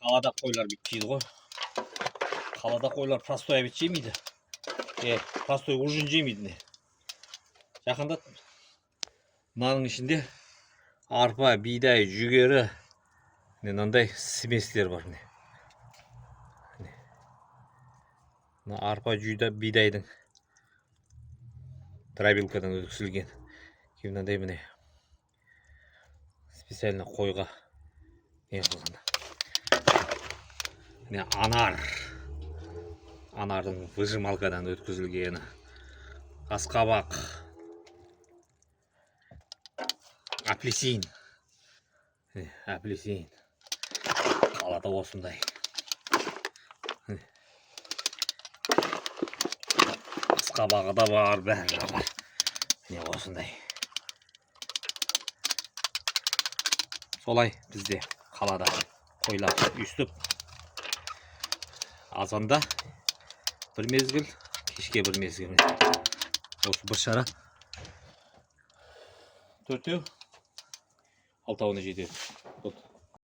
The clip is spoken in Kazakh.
Қалада қойлар бүйтпейді ғой. Қалада қойлар простой обед жемейді. Простой ужин жемейді. Жақында мынаның ішінде арпа, бидай, жүгері, мынандай сместер бар. Арпа, бидайдың дробилкадан өткізілген. Мынандай міне специально қойға не қылған. Міне анардың выжималкадан өткізілгені. Асқабақ, апельсин. Апельсин. Қалада осындай. Асқабағы да бар, бәрі бар. Міне осындай. Солай бізде қалада қойлар өстіп. Азанда бір мезгіл, кешке бір мезгіл. Осы бір шара. Төртеу, алтауына жетеді.